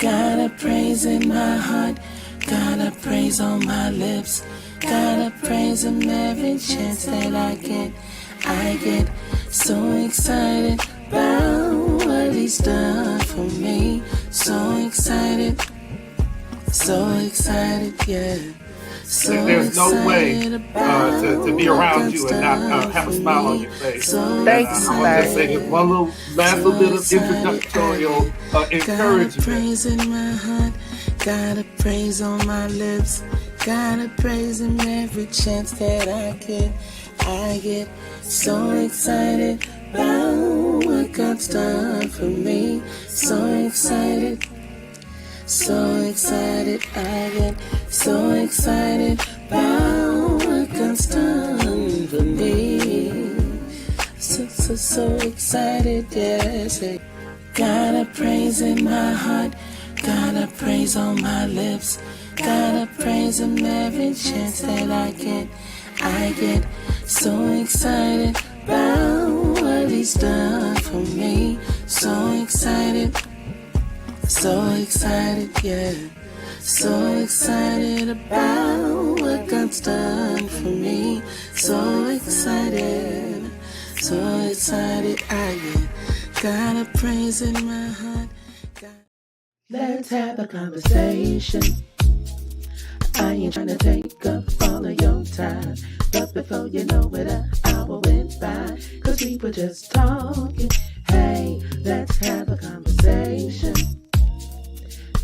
Got a praise in my heart, got a praise on my lips. Gotta praise him every chance that I get. I get so excited about what he's done for me. So excited, yeah. So There's no way to be around you and not have a smile on your face. And Thank you, I want to just sir. say this one little last little bit of introductorial got a encouragement. praise in my heart, got a praise on my lips. Gotta praise him every chance that I get. I get so excited about what God's done for me. So excited, I get so excited about what God's done for me. So excited, yes. Got a praise in my heart, got a praise on my lips. Gotta praise him every chance that I get. I get so excited about what he's done for me. So excited, yeah. So excited about what God's done for me. So excited, I get. Got a praise in my heart. Let's have a conversation. I ain't trying to take up all of your time, but before you know it, an hour went by, 'cause we were just talking. Hey, let's have a conversation.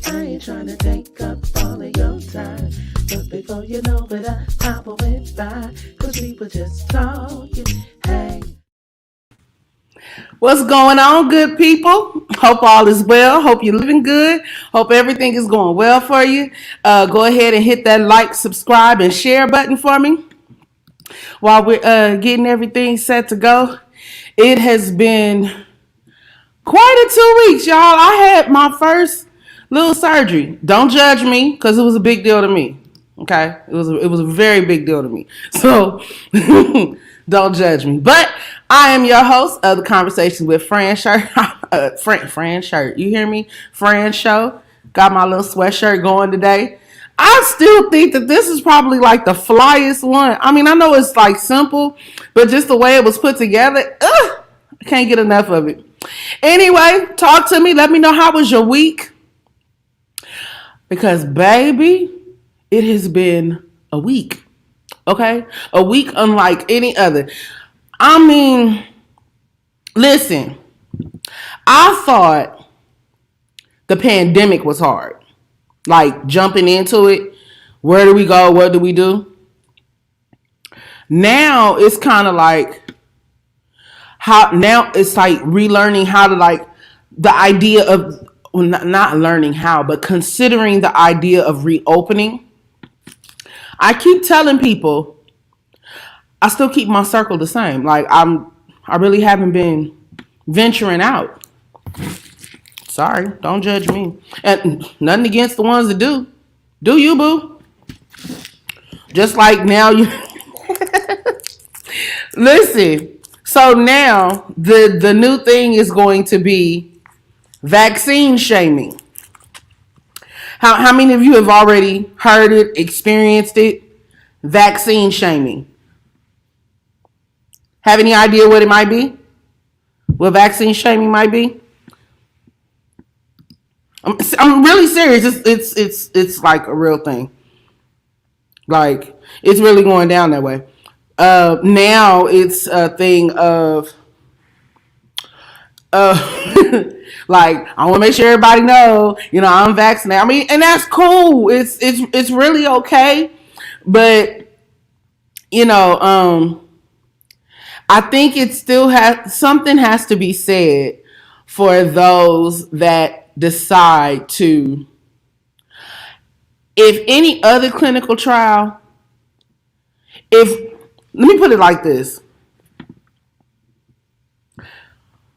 I ain't trying to take up all of your time, but before you know it, an hour went by, 'cause we were just talking. Hey. What's going on, good people? Hope all is well. Hope you're living good. Hope everything is going well for you. Go ahead and hit that like, subscribe, and share button for me while we're getting everything set to go. It has been quite a 2 weeks, y'all. I had my first little surgery. Don't judge me, because it was a big deal to me. Okay, it was a very big deal to me. So don't judge me. But I am your host of the Conversations with Fran shirt. Fran shirt. You hear me? Fran show. Got my little sweatshirt going today. I still think that this is probably like the flyest one. I mean, I know it's like simple, but just the way it was put together, I can't get enough of it. Anyway, talk to me. Let me know how was your week. Because, baby, it has been a week. Okay? A week unlike any other. I mean, listen, I thought the pandemic was hard. Like, jumping into it. Where do we go? What do we do? Now it's kind of like now it's like relearning how to, like, the idea of, well, not learning how, but considering the idea of reopening. I keep telling people I still keep my circle the same. Like, I really haven't been venturing out. Sorry, don't judge me. And nothing against the ones that do. Do you, boo? Just like now you listen. So now the new thing is going to be vaccine shaming. How many of you have already heard it, experienced it? Vaccine shaming. Have any idea what it might be? What vaccine shaming might be? I'm really serious. It's like a real thing. Like, it's really going down that way. Now it's a thing of like, I want to make sure everybody know, I'm vaccinated. I mean, and that's cool. It's really okay. But I think it still something has to be said for those that decide to, if any other clinical trial, let me put it like this.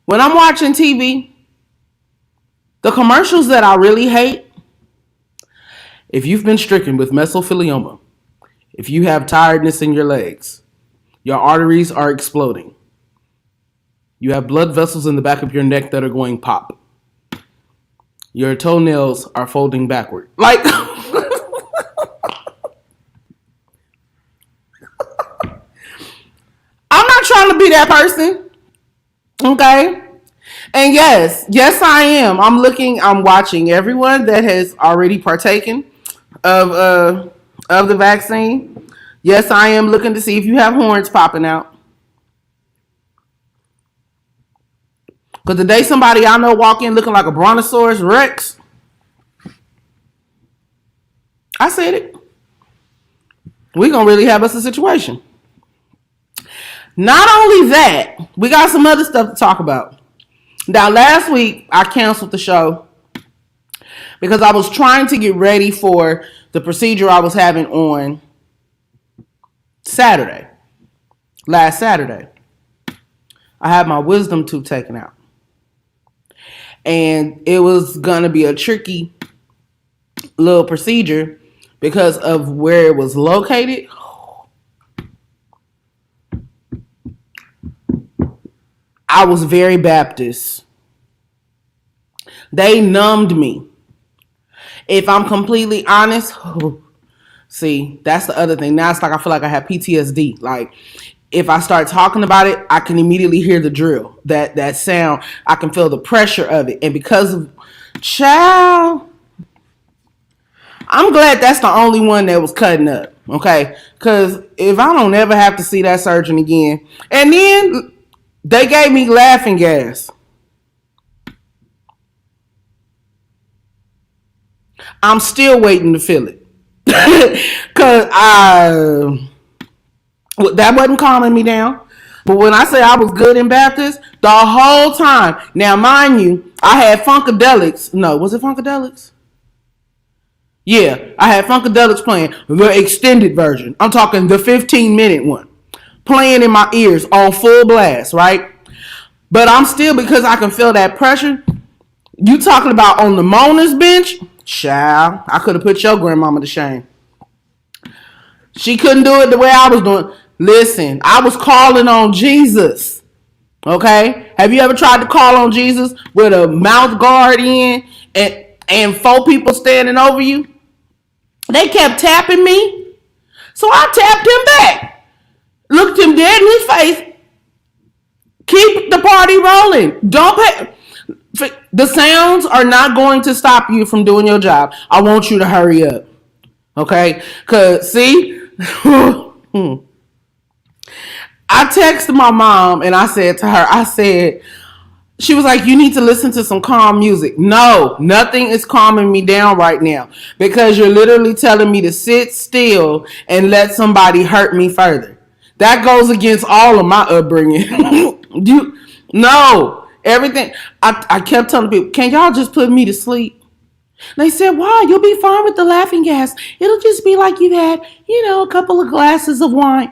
When I'm watching TV, the commercials that I really hate, if you've been stricken with mesothelioma, if you have tiredness in your legs, your arteries are exploding, you have blood vessels in the back of your neck that are going pop, Your toenails are folding backward. Like, I'm not trying to be that person. Okay. And yes, I am. I'm watching everyone that has already partaken of the vaccine. Yes, I am looking to see if you have horns popping out. Because the day somebody I know walk in looking like a brontosaurus rex, I said it. We gonna really have us a situation. Not only that, we got some other stuff to talk about. Now, last week I canceled the show because I was trying to get ready for the procedure I was having on Saturday. Last Saturday, I had my wisdom tooth taken out. And it was going to be a tricky little procedure because of where it was located. I was very Baptist. They numbed me. If I'm completely honest, see, that's the other thing. Now it's like I feel like I have PTSD. Like, if I start talking about it, I can immediately hear the drill. That sound, I can feel the pressure of it. And because of, child, I'm glad that's the only one that was cutting up. Okay? Because if I don't ever have to see that surgeon again. And then they gave me laughing gas. I'm still waiting to feel it. Because that wasn't calming me down. But when I say I was good in Baptist, the whole time. Now, mind you, I had Funkadelics. No, was it Funkadelics? Yeah, I had Funkadelics playing the extended version. I'm talking the 15-minute one. Playing in my ears on full blast, right? But I'm still, because I can feel that pressure. You talking about on the moaner's bench? Child, I could have put your grandmama to shame. She couldn't do it the way I was doing. Listen, I was calling on Jesus. Okay? Have you ever tried to call on Jesus with a mouth guard in and 4 people standing over you? They kept tapping me. So I tapped him back. Looked him dead in his face. Keep the party rolling. Don't pay. The sounds are not going to stop you from doing your job. I want you to hurry up. Okay? Because, see? I texted my mom and I said to her, she was like, you need to listen to some calm music. No, nothing is calming me down right now because you're literally telling me to sit still and let somebody hurt me further. That goes against all of my upbringing. No, everything. I kept telling people, can y'all just put me to sleep? They said, why? You'll be fine with the laughing gas. It'll just be like you had, a couple of glasses of wine.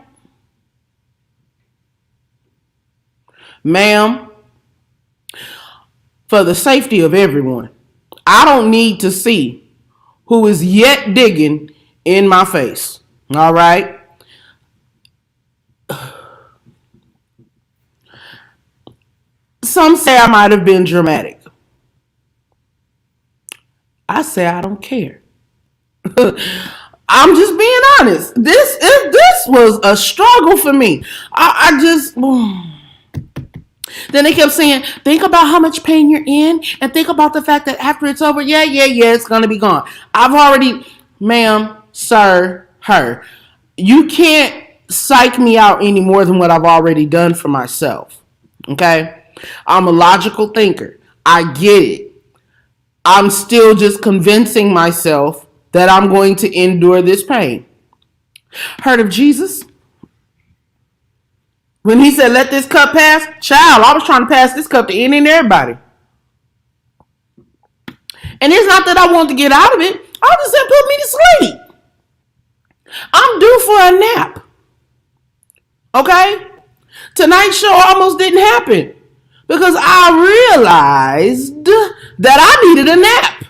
Ma'am, for the safety of everyone, I don't need to see who is yet digging in my face. All right? Some say I might have been dramatic. I say I don't care. I'm just being honest. This was a struggle for me. I just... Then they kept saying, think about how much pain you're in and think about the fact that after it's over, yeah, it's going to be gone. I've already, ma'am, sir, her. You can't psych me out any more than what I've already done for myself. Okay? I'm a logical thinker. I get it. I'm still just convincing myself that I'm going to endure this pain. Heard of Jesus? When he said, let this cup pass, child, I was trying to pass this cup to any and everybody. And it's not that I want to get out of it. I just said, put me to sleep. I'm due for a nap. Okay? Tonight's show almost didn't happen because I realized that I needed a nap.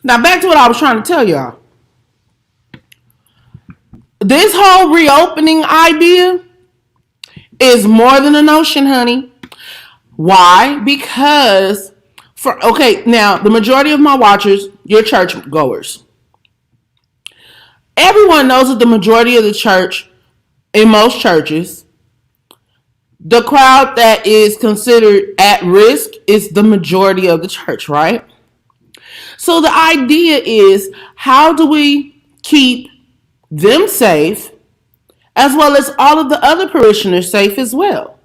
Now, back to what I was trying to tell y'all. This whole reopening idea is more than a notion, honey. Why? Because Now the majority of my watchers, you're church goers. Everyone knows that the majority of the church, in most churches, the crowd that is considered at risk is the majority of the church, right? So the idea is, how do we keep them safe as well as all of the other parishioners safe as well?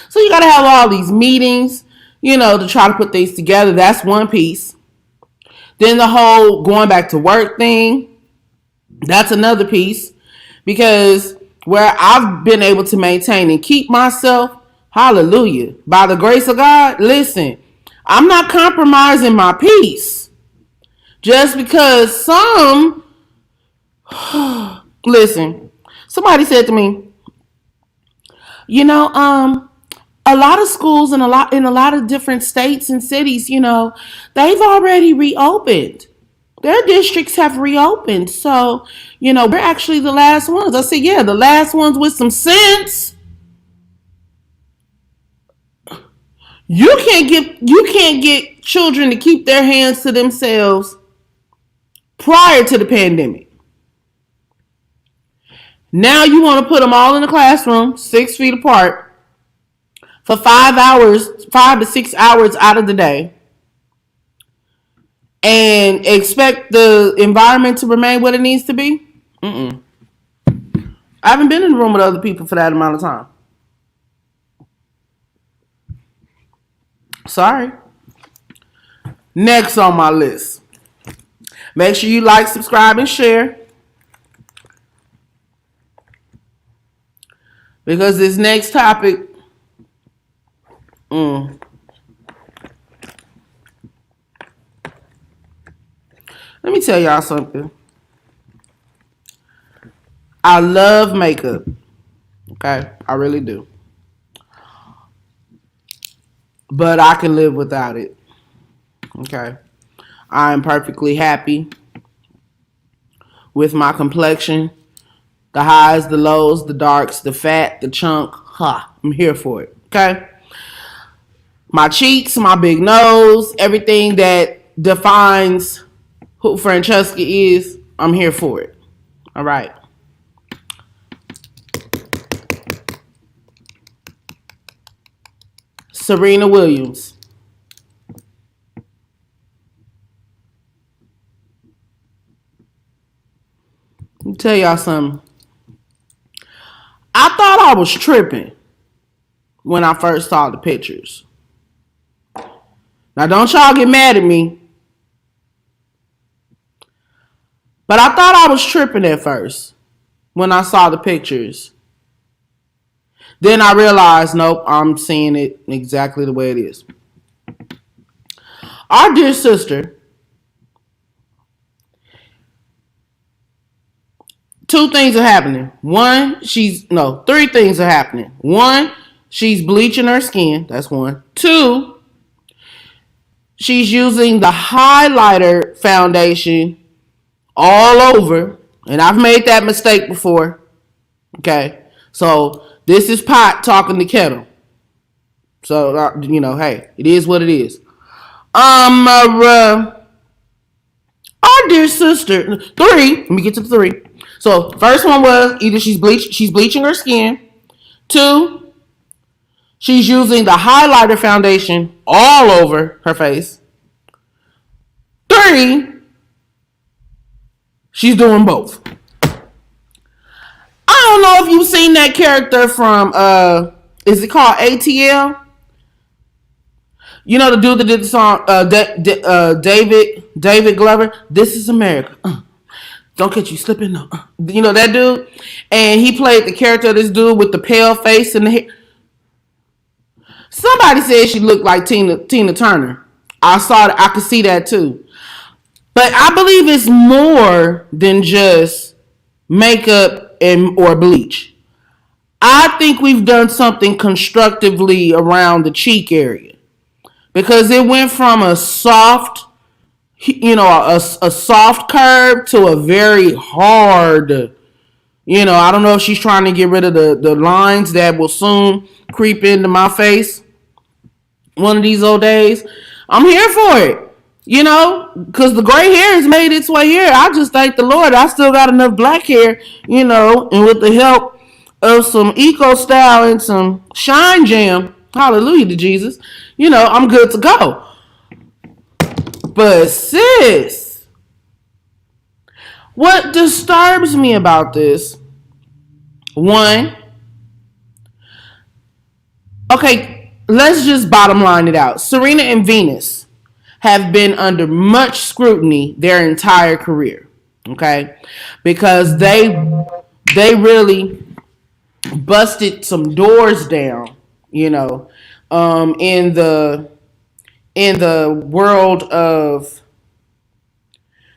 So you got to have all these meetings, to try to put things together. That's one piece. Then the whole going back to work thing, that's another piece. Because where I've been able to maintain and keep myself, hallelujah, by the grace of God, listen, I'm not compromising my peace. Just because listen, somebody said to me, a lot of schools in a lot of different states and cities, they've already reopened. Their districts have reopened. So, we're actually the last ones. I said, yeah, the last ones with some sense. You can't get children to keep their hands to themselves prior to the pandemic. Now you want to put them all in the classroom, 6 feet apart, for 5 to 6 hours out of the day, and expect the environment to remain what it needs to be? I haven't been in the room with other people for that amount of time. Sorry. Next on my list. Make sure you like, subscribe, and share. Because this next topic, let me tell y'all something. I love makeup. Okay? I really do. But I can live without it. Okay? I am perfectly happy with my complexion. The highs, the lows, the darks, the fat, the chunk. I'm here for it. Okay? My cheeks, my big nose, everything that defines who Francesca is, I'm here for it. All right. Serena Williams. Let me tell y'all something. I thought I was tripping when I first saw the pictures. Now, don't y'all get mad at me. But I thought I was tripping at first when I saw the pictures. Then I realized, nope, I'm seeing it exactly the way it is. Our dear sister, three things are happening. Three things are happening. One, she's bleaching her skin. That's one. Two, she's using the highlighter foundation all over. And I've made that mistake before. Okay. So this is pot talking to kettle. So, hey, it is what it is. Our dear sister, three, let me get to the three. So first one was either she's bleaching her skin. Two, she's using the highlighter foundation all over her face. Three, she's doing both. I don't know if you've seen that character from, is it called ATL? You know the dude that did the song, David Glover. This is America. Don't catch you slipping. No. You know that dude? And he played the character of this dude with the pale face and the hair. Somebody said she looked like Tina Turner. I saw that. I could see that too. But I believe it's more than just makeup or bleach. I think we've done something constructively around the cheek area. Because it went from a soft, a soft curve to a very hard, I don't know if she's trying to get rid of the lines that will soon creep into my face. one of these old days, I'm here for it. Because the gray hair has made its way here. I just thank the Lord. I still got enough black hair, and with the help of some Eco Style and some Shine Jam, hallelujah to Jesus, I'm good to go. But sis, what disturbs me about this, one, okay, let's just bottom line it out. Serena and Venus have been under much scrutiny their entire career, okay? Because they really busted some doors down, in the world of,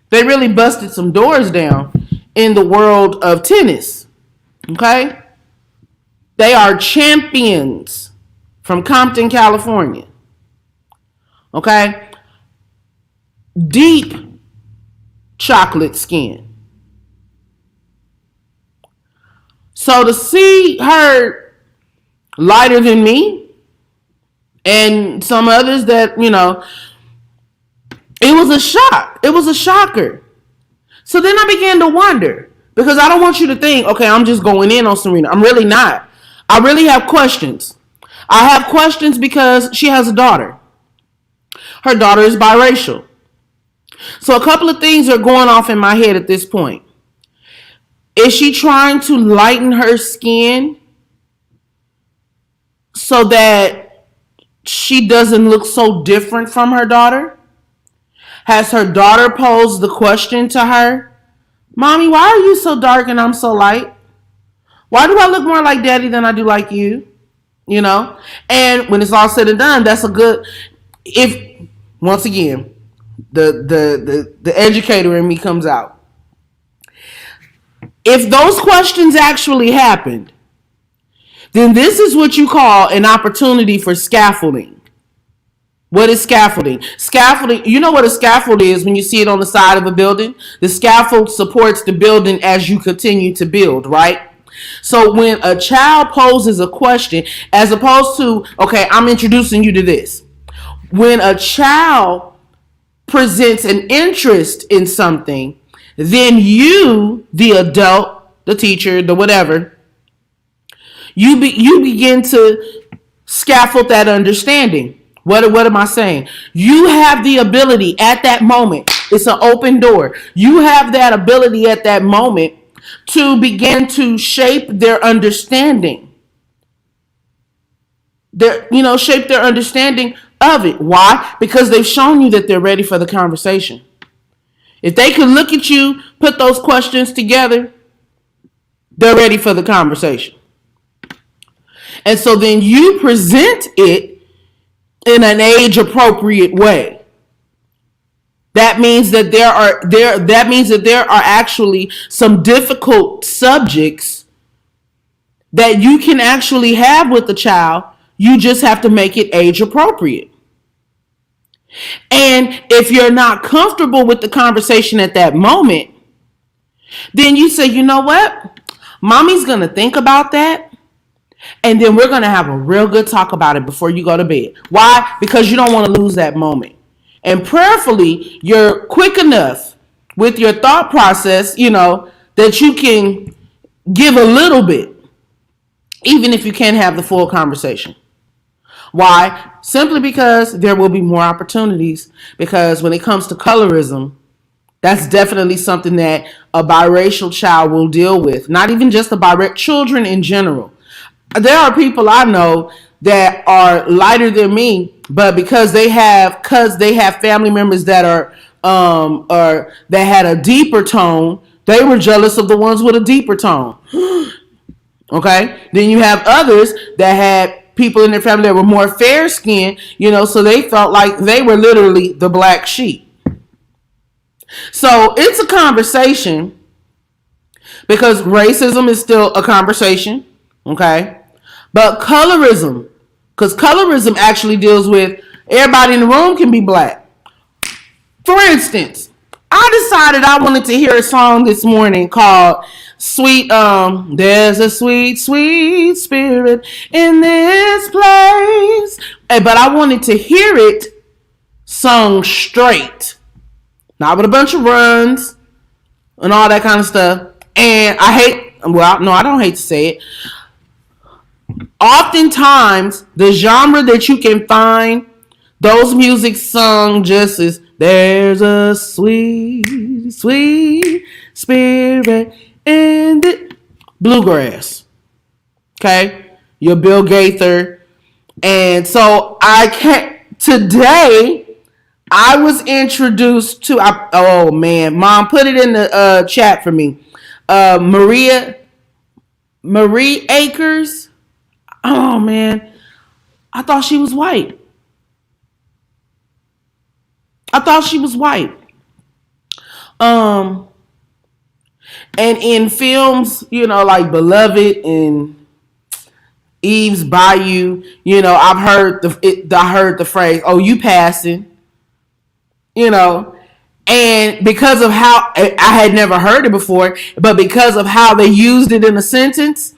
they really busted some doors down in the world of tennis, okay? They are champions from Compton, California, okay? Deep chocolate skin. So to see her lighter than me and some others that, it was a shock. It was a shocker. So then I began to wonder, because I don't want you to think, okay, I'm just going in on Serena. I'm really not. I really have questions. I have questions because she has a daughter. Her daughter is biracial. So a couple of things are going off in my head at this point. Is she trying to lighten her skin so that she doesn't look so different from her daughter? Has her daughter posed the question to her, Mommy, why are you so dark and I'm so light? Why do I look more like Daddy than I do like you? And when it's all said and done, that's a good, if, once again, the educator in me comes out. If those questions actually happened, then this is what you call an opportunity for scaffolding. What is scaffolding? Scaffolding, you know what a scaffold is when you see it on the side of a building? The scaffold supports the building as you continue to build, right? So when a child poses a question, as opposed to, okay, I'm introducing you to this. When a child presents an interest in something, then you, the adult, the teacher, the whatever, you begin to scaffold that understanding. What am I saying? You have the ability at that moment. It's an open door. You have that ability at that moment to begin to shape their understanding. Shape their understanding of it. Why? Because they've shown you that they're ready for the conversation. If they can look at you, put those questions together, they're ready for the conversation. And so then you present it in an age appropriate way. That means that there are actually some difficult subjects that you can actually have with the child. You just have to make it age appropriate. And if you're not comfortable with the conversation at that moment, then you say, you know what? Mommy's going to think about that. And then we're going to have a real good talk about it before you go to bed. Why? Because you don't want to lose that moment. And prayerfully, you're quick enough with your thought process, that you can give a little bit, even if you can't have the full conversation. Why? Simply because there will be more opportunities. Because when it comes to colorism, that's definitely something that a biracial child will deal with. Not even just the biracial, children in general. There are people I know that are lighter than me, but because they have family members that are or that had a deeper tone, they were jealous of the ones with a deeper tone. Okay? Then you have others that had people in their family that were more fair skinned, so they felt like they were literally the black sheep. So it's a conversation, because racism is still a conversation, okay? But colorism, because colorism actually deals with everybody in the room can be black. For instance, I decided I wanted to hear a song this morning called Sweet, there's a sweet, sweet spirit in this place. But I wanted to hear it sung straight, not with a bunch of runs and all that kind of stuff. And I don't hate to say it. Oftentimes, the genre that you can find, those music sung just as there's a sweet, sweet spirit in the bluegrass. Okay? Your Bill Gaither. And so today, I was introduced to, oh man, Mom, put it in the chat for me. Marie Akers. Oh man, I thought she was white. And in films, like Beloved and Eve's Bayou, I heard the phrase, "Oh, you passing," and because of how I had never heard it before, but because of how they used it in a sentence,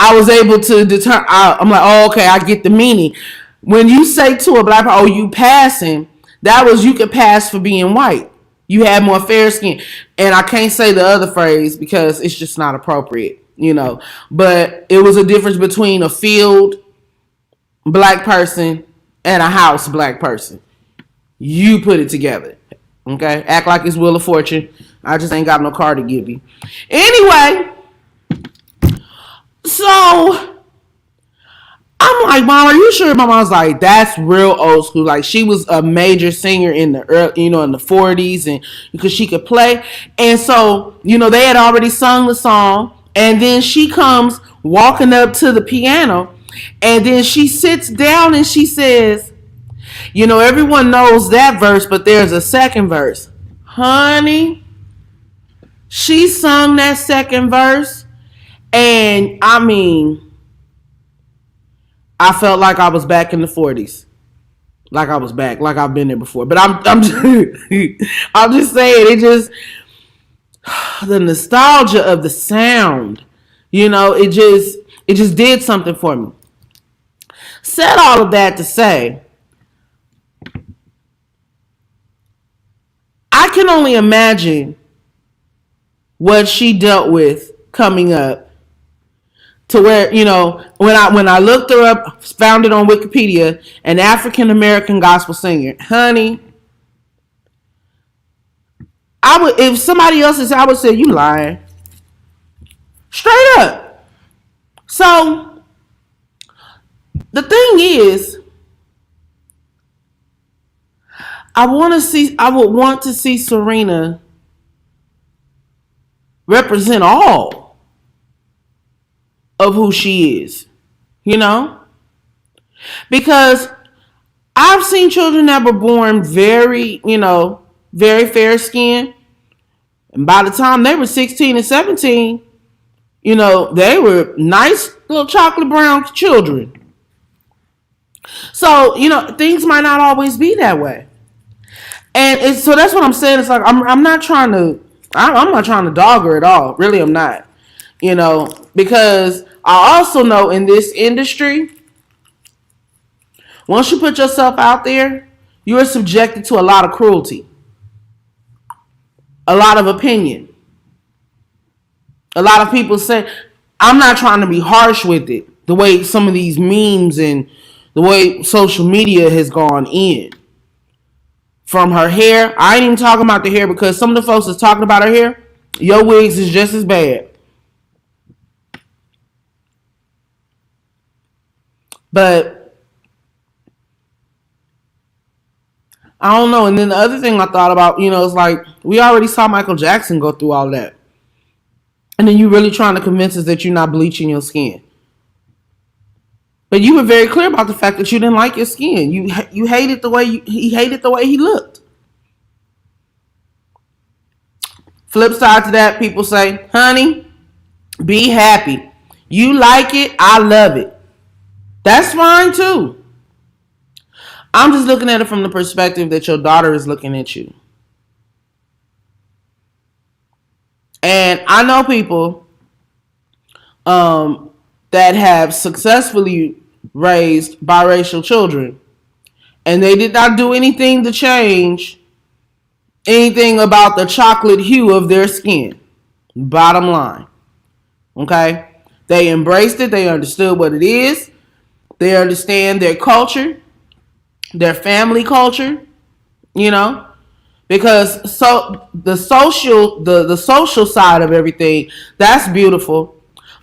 I was able to determine. I'm like, oh, okay, I get the meaning. When you say to a black person, "Oh, you passing," that was you could pass for being white. You had more fair skin, and I can't say the other phrase because it's just not appropriate, But it was a difference between a field black person and a house black person. You put it together, okay? Act like it's Wheel of Fortune. I just ain't got no car to give you. Anyway. So I'm like, Mom, are you sure? My mom's like, that's real old school. Like, she was a major singer in the early, in the 40s, and because she could play. And so, they had already sung the song, and then she comes walking up to the piano, and then she sits down and she says, everyone knows that verse, but there's a second verse. Honey, she sung that second verse, and I mean, I felt like I was back in the 40s. Like I was back. Like I've been there before. But I'm just, I'm just saying, the nostalgia of the sound, it just did something for me. Said all of that to say, I can only imagine what she dealt with coming up. To where, when I looked her up, found it on Wikipedia, an African American gospel singer. Honey, if somebody else said, I would say, you lying. Straight up. So, the thing is, I would want to see Serena represent all of who she is, because I've seen children that were born very, very fair skinned, and by the time they were 16 and 17, they were nice little chocolate brown children. So, things might not always be that way. And so that's what I'm saying. It's like, I'm not trying to dog her at all. Really, I'm not, because I also know in this industry, once you put yourself out there, you are subjected to a lot of cruelty, a lot of opinion. A lot of people say, I'm not trying to be harsh with it, the way some of these memes and the way social media has gone in. From her hair, I ain't even talking about the hair, because some of the folks that's talking about her hair, your wigs is just as bad. But I don't know. And then the other thing I thought about, it's like, we already saw Michael Jackson go through all that. And then you really trying to convince us that you're not bleaching your skin. But you were very clear about the fact that you didn't like your skin. You hated the way he hated the way he looked. Flip side to that, people say, honey, be happy. You like it, I love it. That's fine too. I'm just looking at it from the perspective that your daughter is looking at you. And I know people that have successfully raised biracial children. And they did not do anything to change anything about the chocolate hue of their skin. Bottom line. Okay? They embraced it. They understood what it is. They understand their culture, their family culture, you know? Because so the social side of everything, that's beautiful.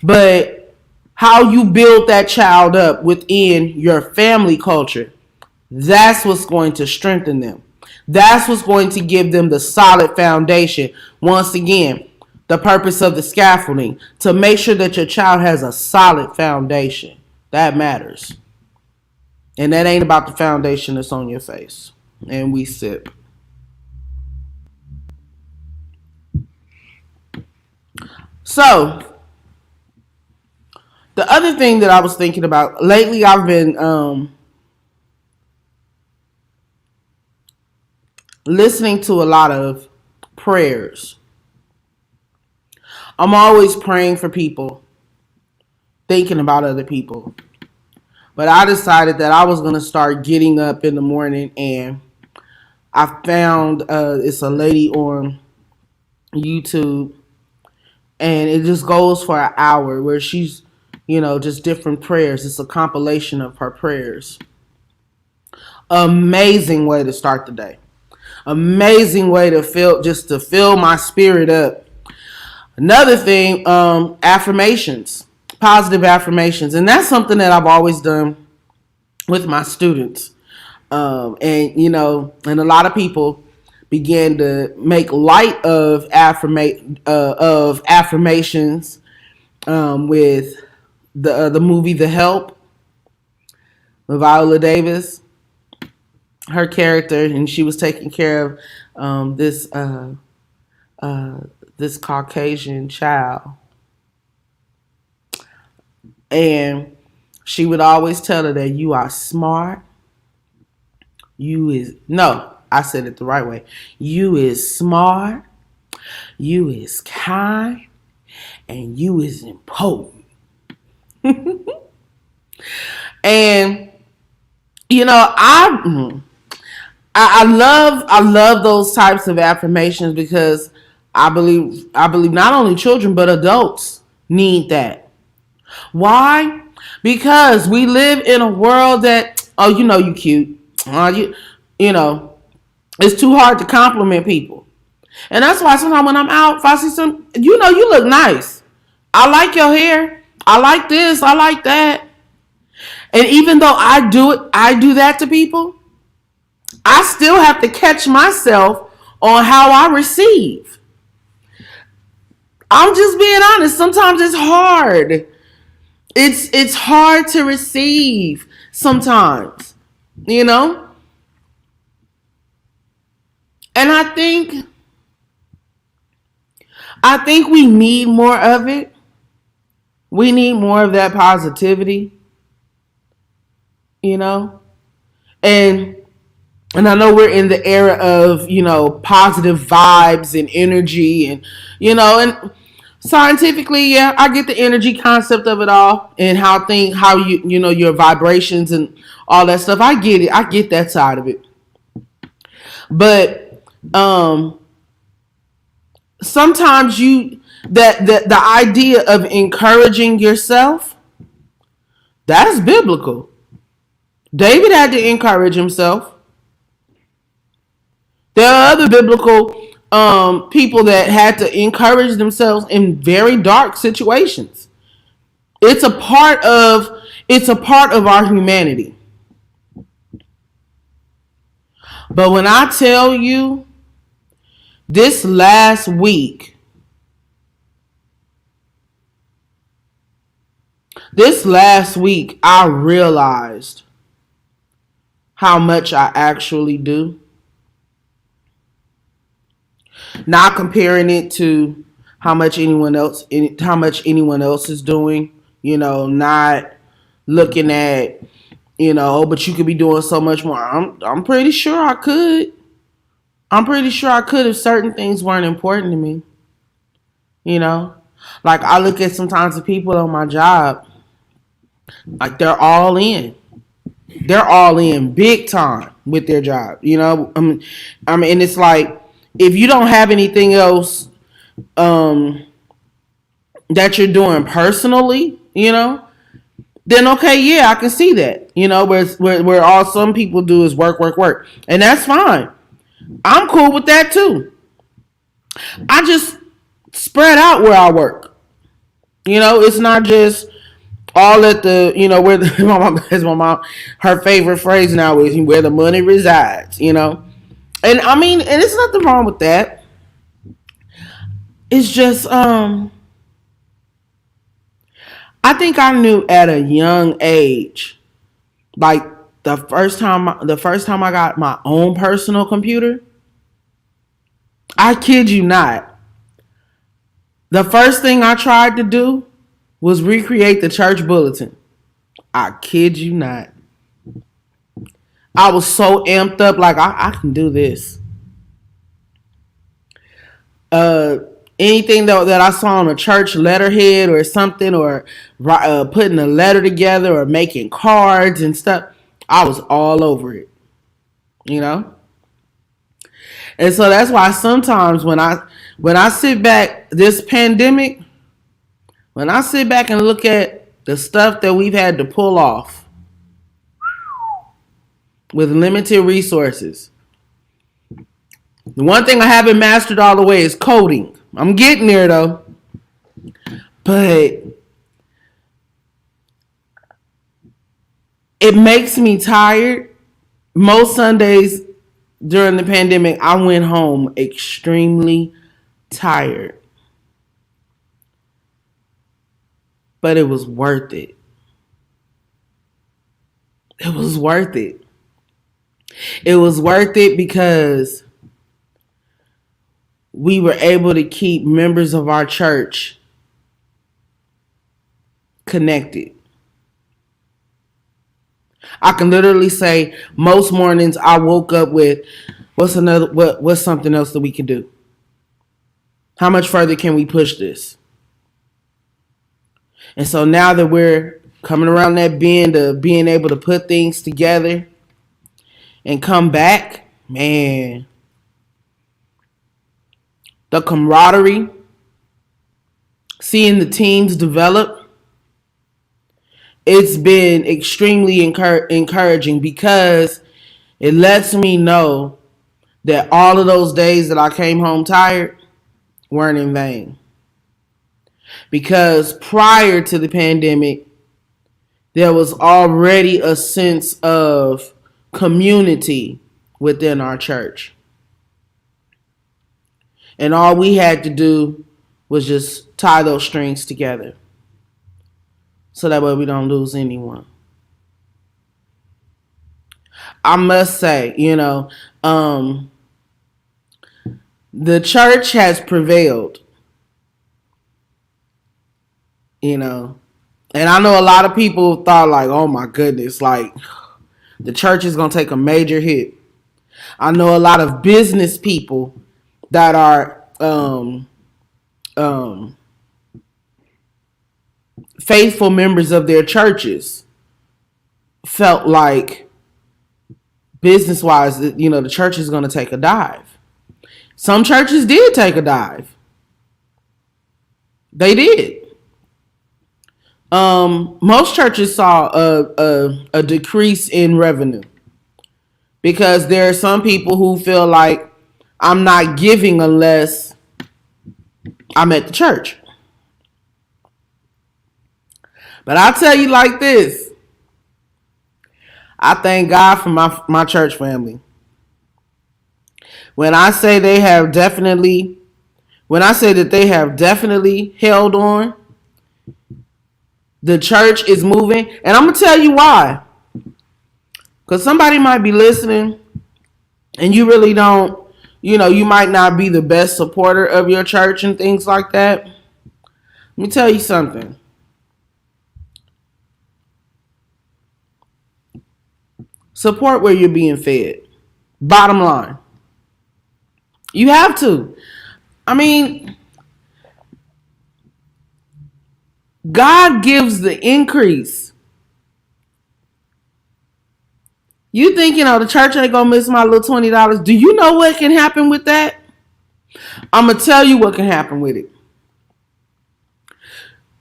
But how you build that child up within your family culture, that's what's going to strengthen them. That's what's going to give them the solid foundation. Once again, the purpose of the scaffolding, to make sure that your child has a solid foundation. That matters. And that ain't about the foundation that's on your face. And we sip. So, the other thing that I was thinking about lately, I've been listening to a lot of prayers. I'm always praying for people, thinking about other people. But I decided that I was going to start getting up in the morning, and I found it's a lady on YouTube, and it just goes for an hour where she's, just different prayers. It's a compilation of her prayers. Amazing way to start the day. Amazing way to fill my spirit up. Another thing, affirmations, positive affirmations. And that's something that I've always done with my students. And a lot of people began to make light of affirmations with the movie The Help with Viola Davis. Her character, and she was taking care of this Caucasian child, and she would always tell her that you are smart. I said it the right way. You is smart, you is kind, and you is important. And I love those types of affirmations because I believe not only children but adults need that. Why? Because we live in a world that you cute. It's too hard to compliment people. And that's why sometimes when I'm out, if I see you look nice. I like your hair. I like this. I like that. And even though I do that to people, I still have to catch myself on how I receive. I'm just being honest. Sometimes it's hard. It's hard to receive sometimes, And I think we need more of it. We need more of that positivity, And I know we're in the era of, positive vibes and energy and and scientifically, yeah, I get the energy concept of it all and how your vibrations and all that stuff. I get it. I get that side of it. But sometimes the idea of encouraging yourself, that's biblical. David had to encourage himself. There are other biblical people that had to encourage themselves in very dark situations. It's a part of our humanity. But when I tell you, this last week, I realized how much I actually do. Not comparing it to how much anyone else is doing, not looking at, but you could be doing so much more. I'm pretty sure I could. I'm pretty sure I could if certain things weren't important to me. Like I look at sometimes the people on my job Like they're all in. They're all in big time with their job. And it's like if you don't have anything else um, that you're doing personally, then okay, yeah, I can see that. Where all some people do is work, work, work, and that's fine. I'm cool with that too. I just spread out where I work. It's not just all at the where the, my mom her favorite phrase now is where the money resides. And I mean, and it's nothing wrong with that. It's just I think I knew at a young age, like the first time I got my own personal computer. I kid you not. The first thing I tried to do was recreate the church bulletin. I kid you not. I was so amped up, like I can do this. Uh, Anything that I saw on a church letterhead or something, or putting a letter together or making cards and stuff, I was all over it. You know, and so that's why sometimes when I sit back this pandemic, when I sit back and look at the stuff that we've had to pull off with limited resources. The one thing I haven't mastered all the way is coding. I'm getting there though. But it makes me tired. Most Sundays during the pandemic, I went home extremely tired. But it was worth it. It was worth it. It was worth it because we were able to keep members of our church connected. I can literally say most mornings I woke up with what's something else that we can do? How much further can we push this? And so now that we're coming around that bend of being able to put things together and come back, man, the camaraderie, seeing the teams develop, it's been extremely encouraging because it lets me know that all of those days that I came home tired weren't in vain. Because prior to the pandemic, there was already a sense of community within our church. And all we had to do was just tie those strings together. So that way we don't lose anyone. I must say, the church has prevailed. And I know a lot of people thought like, oh my goodness, like the church is going to take a major hit. I know a lot of business people that are faithful members of their churches felt like business wise, the church is going to take a dive. Some churches did take a dive. They did. Most churches saw a decrease in revenue because there are some people who feel like I'm not giving unless I'm at the church. But I'll tell you like this. I thank God for my church family. When I say that they have definitely held on, the church is moving. And I'm going to tell you why. Because somebody might be listening and you really don't, you might not be the best supporter of your church and things like that. Let me tell you something. Support where you're being fed. Bottom line. You have to. I mean, God gives the increase. You think, the church ain't gonna miss my little $20. Do you know what can happen with that? I'm gonna tell you what can happen with it.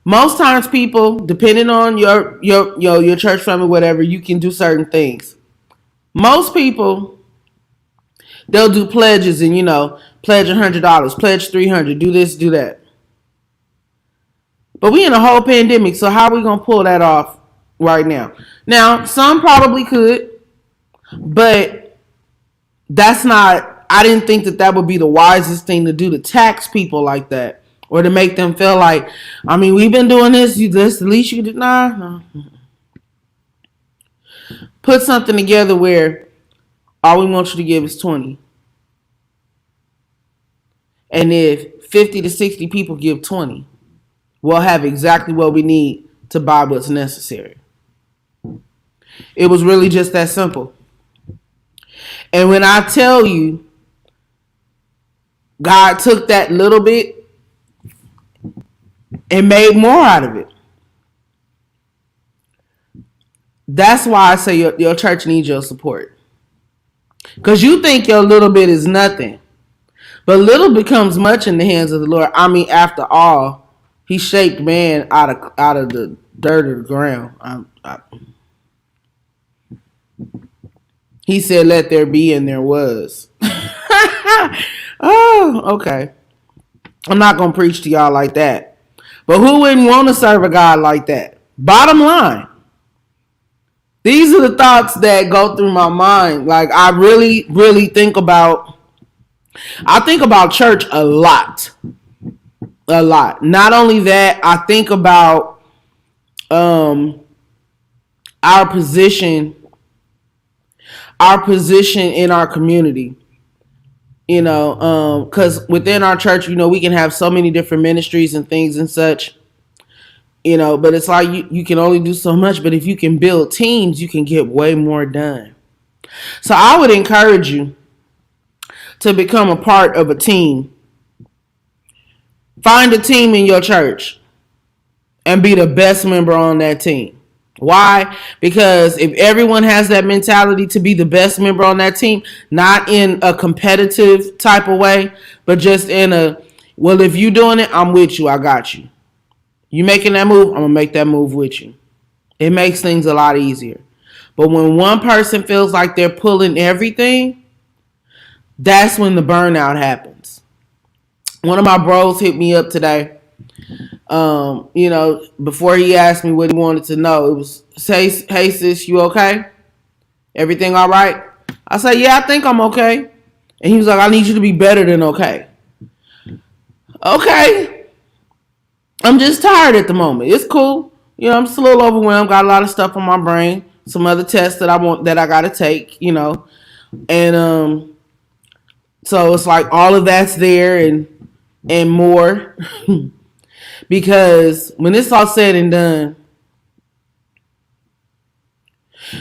Most times people, depending on your church family, whatever, you can do certain things. Most people, they'll do pledges and, pledge $100, pledge $300, do this, do that. But we in a whole pandemic, so how are we gonna pull that off right now? Now, some probably could, but I didn't think that would be the wisest thing to do, to tax people like that, or to make them feel like, we've been doing this, the least you could do. Nah. Put something together where all we want you to give is 20. And if 50 to 60 people give 20, we'll have exactly what we need to buy what's necessary. It was really just that simple. And when I tell you, God took that little bit and made more out of it. That's why I say your church needs your support. Because you think your little bit is nothing. But little becomes much in the hands of the Lord. After all, he shaped man out of the dirt of the ground. He said, let there be, and there was. Oh, okay. I'm not going to preach to y'all like that. But who wouldn't want to serve a God like that? Bottom line. These are the thoughts that go through my mind. Like, I really, really think about church a lot. A lot. Not only that, I think about our position in our community. Because within our church, we can have so many different ministries and things and such. But it's like you can only do so much. But if you can build teams, you can get way more done. So I would encourage you to become a part of a team. Find a team in your church and be the best member on that team. Why? Because if everyone has that mentality to be the best member on that team, not in a competitive type of way, but just in well, if you doing it, I'm with you. I got you. You making that move, I'm going to make that move with you. It makes things a lot easier. But when one person feels like they're pulling everything, that's when the burnout happens. One of my bros hit me up today. Before he asked me what he wanted to know, it was, hey sis, you okay? Everything all right? I said, yeah, I think I'm okay. And he was like, I need you to be better than okay. Okay. I'm just tired at the moment. It's cool. I'm just a little overwhelmed. Got a lot of stuff on my brain. Some other tests that I got to take, And so it's like all of that's there and more. Because when it's all said and done,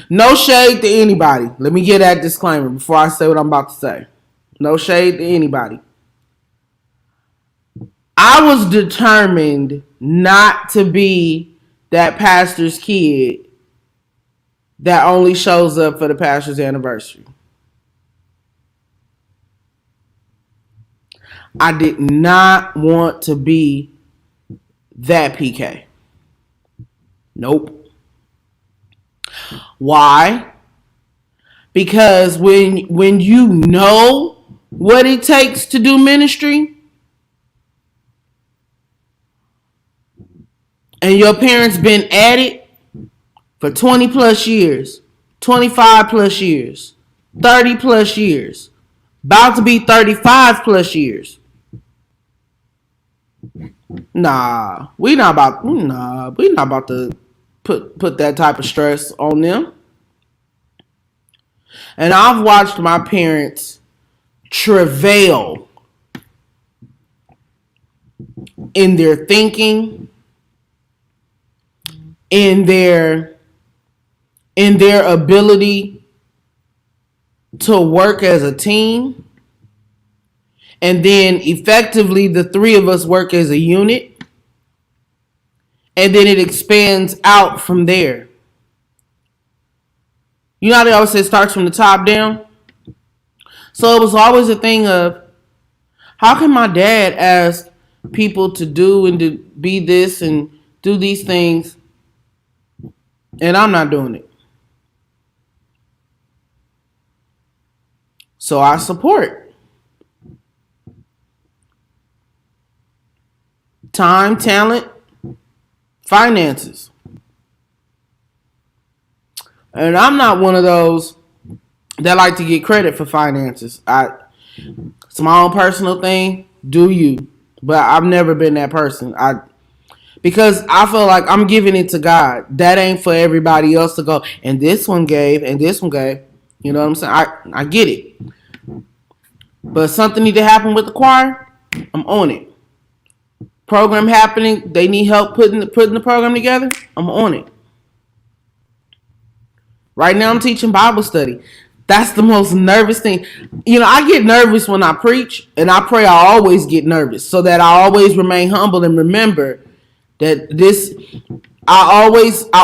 no shade to anybody. Let me get that disclaimer before I say what I'm about to say. No shade to anybody. I was determined not to be that pastor's kid that only shows up for the pastor's anniversary. I did not want to be that PK. Nope. Why? Because when you know what it takes to do ministry, and your parents been at it for 20 plus years, 25 plus years, 30 plus years, about to be 35 plus years. We not about to put that type of stress on them. And I've watched my parents travail in their thinking, in their ability to work as a team. And then effectively the three of us work as a unit. And then it expands out from there. You know how they always say it starts from the top down? So it was always a thing of, how can my dad ask people to do and to be this and do these things, and I'm not doing it? So I support. Time, talent, finances. And I'm not one of those that like to get credit for finances. It's my own personal thing. Do you? But I've never been that person. Because I feel like I'm giving it to God. That ain't for everybody else to go. And this one gave, and this one gave. You know what I'm saying? I get it. But something need to happen with the choir. I'm on it. Program happening. They need help putting the program together. I'm on it. Right now I'm teaching Bible study. That's the most nervous thing. You know, I get nervous when I preach, and I pray I always get nervous so that I always remain humble and remember that I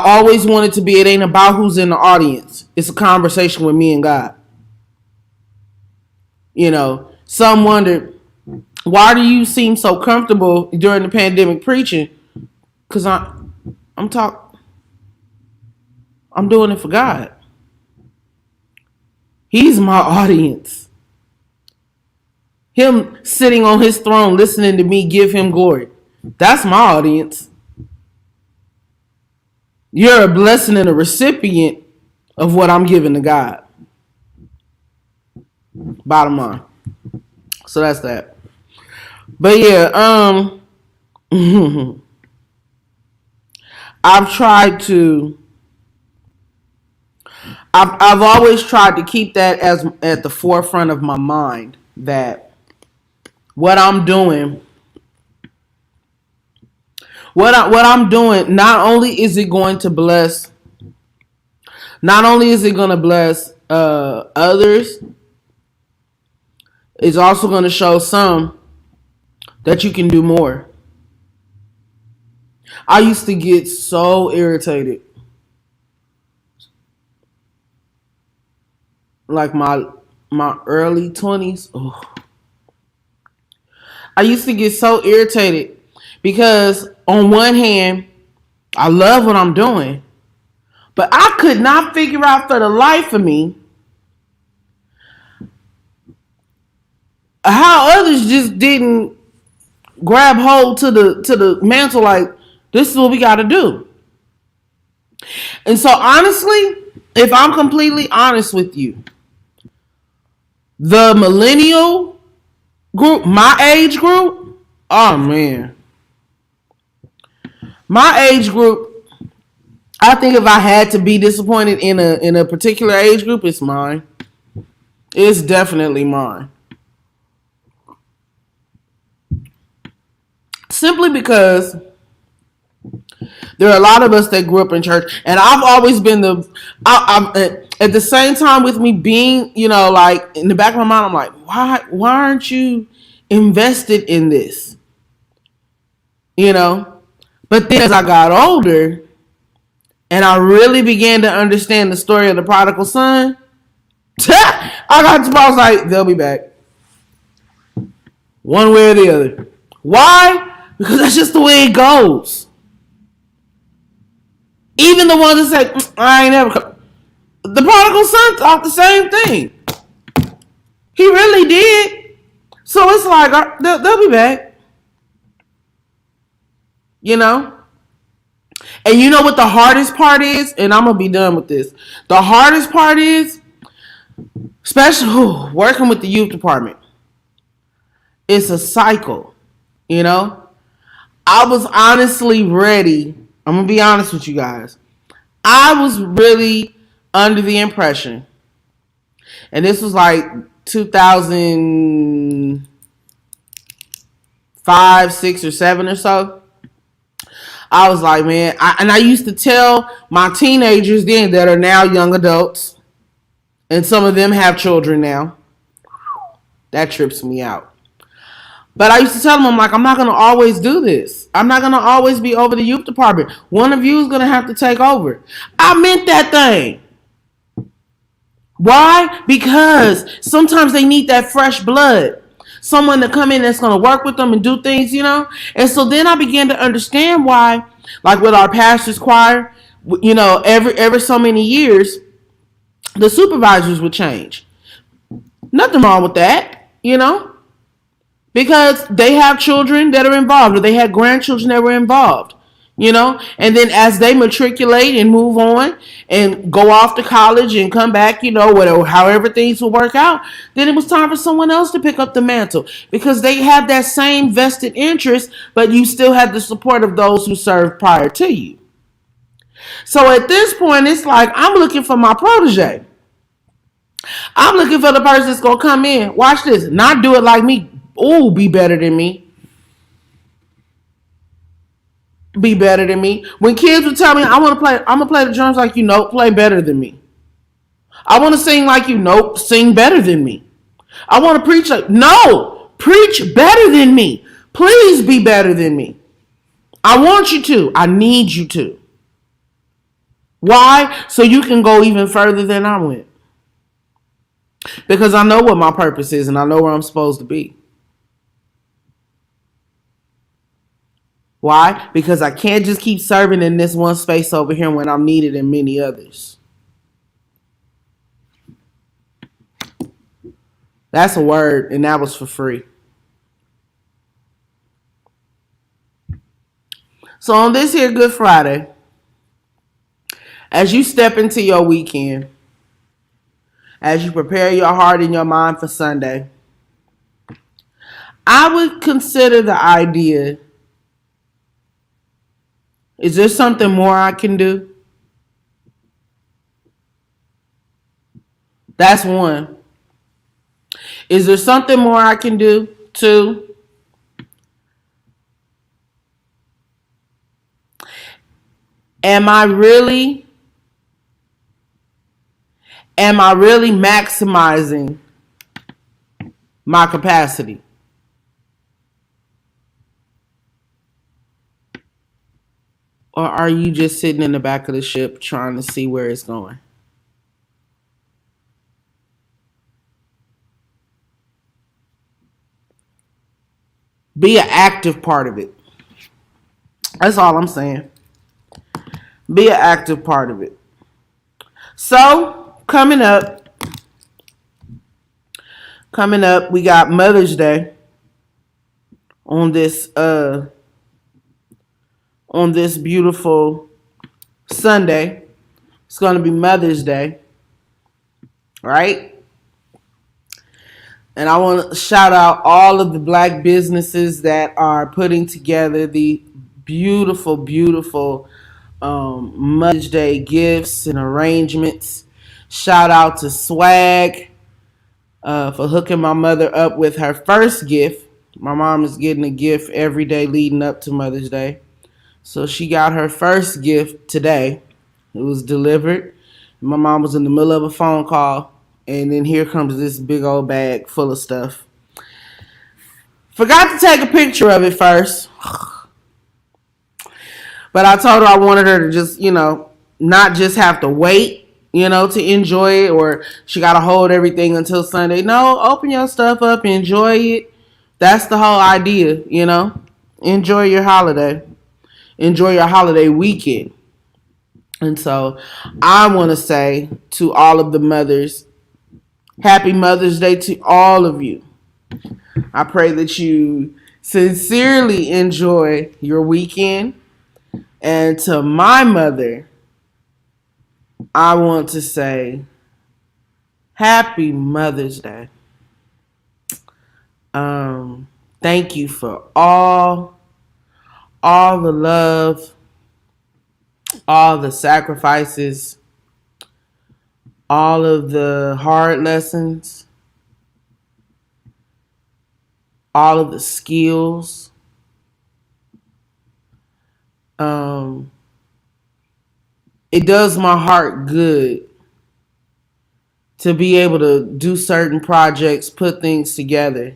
always want it to be, it ain't about who's in the audience. It's a conversation with me and God. You know, some wondered, why do you seem so comfortable during the pandemic preaching? Because I'm doing it for God. He's my audience. Him sitting on his throne listening to me give him glory. That's my audience. You're a blessing and a recipient of what I'm giving to God. Bottom line. So that's that. But yeah, I've always tried to keep that as at the forefront of my mind, that what I'm doing, not only is it going to bless others, it's also going to show some that you can do more. I used to get so irritated. Like my early 20s. Oh. I used to get so irritated because on one hand, I love what I'm doing, but I could not figure out for the life of me how others just didn't grab hold to the mantle, like, this is what we got to do. And so honestly, if I'm completely honest with you, the millennial group, my age group, oh man. My age group, I think if I had to be disappointed in a particular age group, it's mine. It's definitely mine. Simply because there are a lot of us that grew up in church, and I've always been I'm at the same time with me being, you know, like in the back of my mind, I'm like, why aren't you invested in this? You know? But then as I got older and I really began to understand the story of the prodigal son, I was like, they'll be back. One way or the other. Why? Because that's just the way it goes. Even the ones that say, I ain't never come. The prodigal son thought the same thing. He really did. So it's like, they'll be back. You know? And you know what the hardest part is? And I'm going to be done with this. The hardest part is, especially working with the youth department, it's a cycle. You know? I was honestly ready. I'm going to be honest with you guys. I was really under the impression, and this was like 2005, 6, or 7 or so. I was like, man, I used to tell my teenagers then that are now young adults, and some of them have children now. That trips me out. But I used to tell them, I'm like, I'm not going to always do this. I'm not going to always be over the youth department. One of you is going to have to take over. I meant that thing. Why? Because sometimes they need that fresh blood. Someone to come in that's going to work with them and do things, And so then I began to understand why, like with our pastor's choir, every so many years, the supervisors would change. Nothing wrong with that, because they have children that are involved or they had grandchildren that were involved. And then as they matriculate and move on and go off to college and come back, whatever, however things will work out, then it was time for someone else to pick up the mantle because they have that same vested interest, but you still have the support of those who served prior to you. So at this point, it's like I'm looking for my protege. I'm looking for the person that's going to come in. Watch this. Not do it like me. Ooh, be better than me. Be better than me. When kids would tell me, I'm gonna play the drums like you, nope, play better than me. I want to sing like you, nope, sing better than me. I want to preach like, no, preach better than me. Please be better than me. I want you to. I need you to. Why? So you can go even further than I went. Because I know what my purpose is and I know where I'm supposed to be. Why? Because I can't just keep serving in this one space over here when I'm needed in many others. That's a word, and that was for free. So on this here Good Friday, as you step into your weekend, as you prepare your heart and your mind for Sunday, I would consider the idea, is there something more I can do? That's one. Is there something more I can do? Two. Am I really maximizing my capacity? Or are you just sitting in the back of the ship trying to see where it's going? Be an active part of it. That's all I'm saying. Be an active part of it. So, coming up, we got Mother's Day on this beautiful Sunday. It's going to be Mother's Day, right? And I want to shout out all of the Black businesses that are putting together the beautiful, beautiful Mother's Day gifts and arrangements. Shout out to Swag for hooking my mother up with her first gift. My mom is getting a gift every day leading up to Mother's Day. So she got her first gift today. It was delivered. My mom was in the middle of a phone call. And then here comes this big old bag full of stuff. Forgot to take a picture of it first. But I told her I wanted her to just, not just have to wait, to enjoy it. Or she got to hold everything until Sunday. No, open your stuff up, enjoy it. That's the whole idea, Enjoy your holiday. Enjoy your holiday weekend. And so I want to say to all of the mothers, Happy Mother's Day to all of you. I pray that you sincerely enjoy your weekend. And to my mother, I want to say Happy Mother's Day. Thank you for all the love, all the sacrifices, all of the hard lessons, all of the skills. It does my heart good to be able to do certain projects, put things together.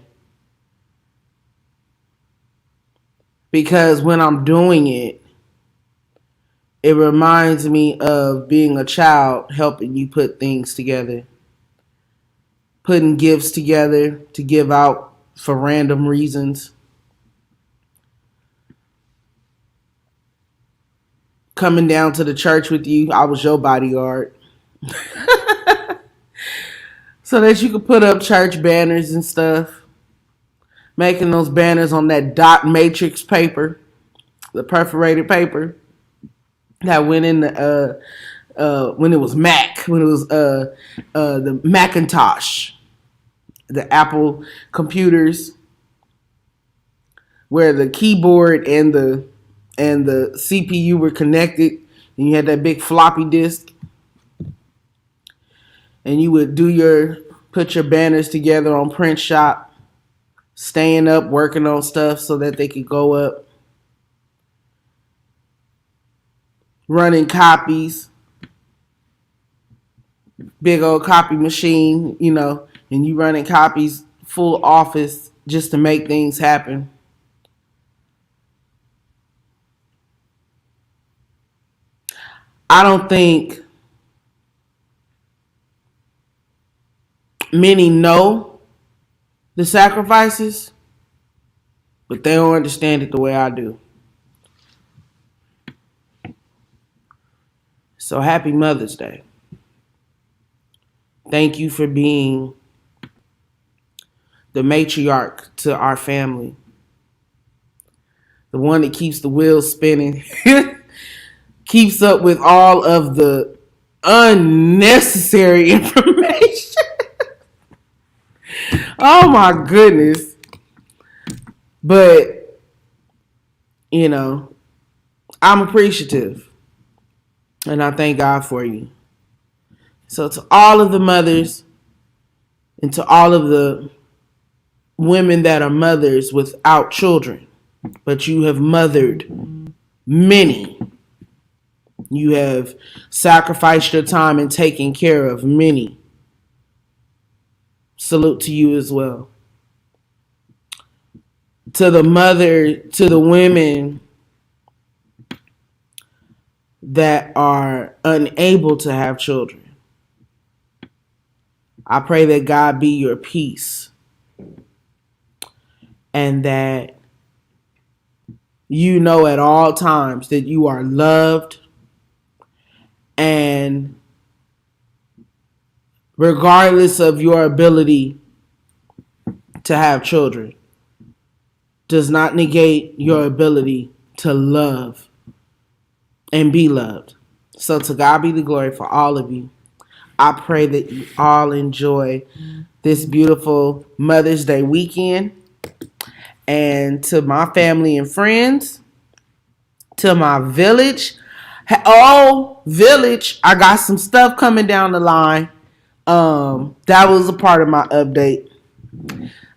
Because when I'm doing it, it reminds me of being a child helping you put things together. putting gifts together to give out for random reasons, coming down to the church with you. I was your bodyguard. So that you could put up church banners and stuff. Making those banners on that dot matrix paper, the perforated paper that went in the when it was the Macintosh, the Apple computers, where the keyboard and the CPU were connected, and you had that big floppy disk, and you would put your banners together on print shop, staying up working on stuff so that they could go up, running copies, big old copy machine, and you running copies, full office just to make things happen. I don't think many know the sacrifices, but they don't understand it the way I do. So happy Mother's Day. Thank you for being the matriarch to our family. The one that keeps the wheels spinning. Keeps up with all of the unnecessary information. Oh my goodness. But, I'm appreciative. And I thank God for you. So to all of the mothers and to all of the women that are mothers without children, but you have mothered many. You have sacrificed your time in taking care of many. Salute to you as well. To the women that are unable to have children, I pray that God be your peace, and that you know at all times that you are loved, and regardless of your ability to have children, does not negate your ability to love and be loved. So to God be the glory for all of you. I pray that you all enjoy this beautiful Mother's Day weekend. And to my family and friends, to my village, village, I got some stuff coming down the line. That was a part of my update.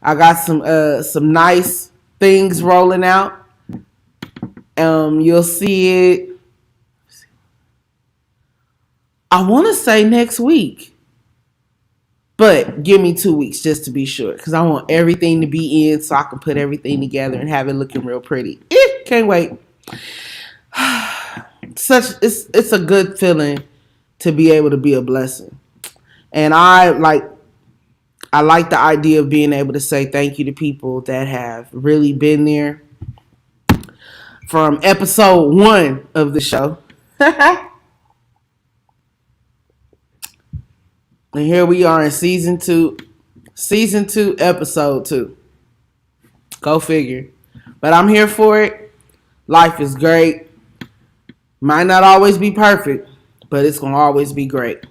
I got some nice things rolling out. You'll see it. I want to say next week, but give me 2 weeks just to be sure, because I want everything to be in so I can put everything together and have it looking real pretty. Can't wait. It's a good feeling to be able to be a blessing, and I like the idea of being able to say thank you to people that have really been there from episode 1 of the show. And here we are in season 2, episode 2. Go figure. But I'm here for it. Life is great. Might not always be perfect, but it's going to always be great.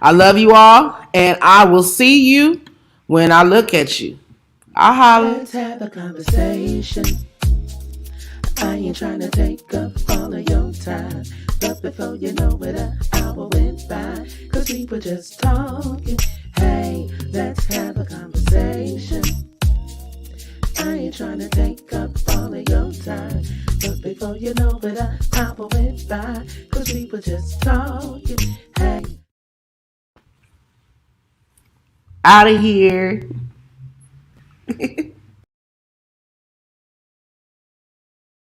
I love you all, and I will see you when I look at you. I'll holler. Let's have a conversation. I ain't trying to take up all of your time, but before you know it, an hour went by, 'cause we were just talking. Hey, let's have a conversation. I ain't trying to take up all of your time, but before you know it, an hour went by, 'cause we were just talking. Hey. Out of here.